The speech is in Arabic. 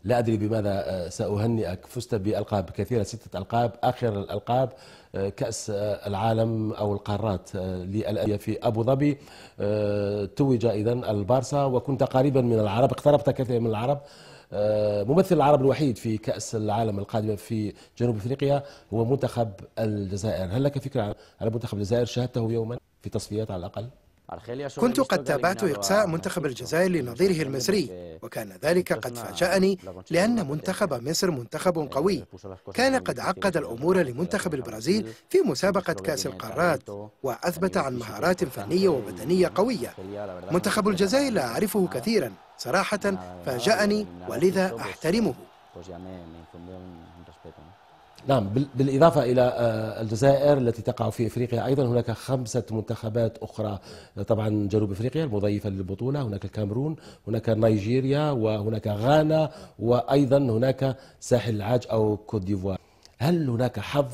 لا أدري بماذا سأهنئك، فزت بألقاب كثيرة، 6 ألقاب، آخر الألقاب كأس العالم أو القارات للأندية في أبو ظبي. توج إذن البارسا وكنت قريبا من العرب، اقتربت كثيرا من العرب. ممثل العرب الوحيد في كأس العالم القادمة في جنوب أفريقيا هو منتخب الجزائر. هل لك فكرة على منتخب الجزائر؟ شاهدته يوما في تصفيات على الأقل؟ كنت قد تابعت إقصاء منتخب الجزائر لنظيره المصري، وكان ذلك قد فاجأني لأن منتخب مصر منتخب قوي، كان قد عقد الأمور لمنتخب البرازيل في مسابقة كأس القارات وأثبت عن مهارات فنية وبدنية قوية. منتخب الجزائر لا أعرفه كثيرا صراحة، فاجأني ولذا أحترمه. نعم، بالإضافة إلى الجزائر التي تقع في إفريقيا أيضا هناك 5 منتخبات أخرى، طبعا جنوب أفريقيا المضيفة للبطولة، هناك الكاميرون، هناك نيجيريا، وهناك غانا، وأيضا هناك ساحل العاج أو كوت ديفوار. هل هناك حظ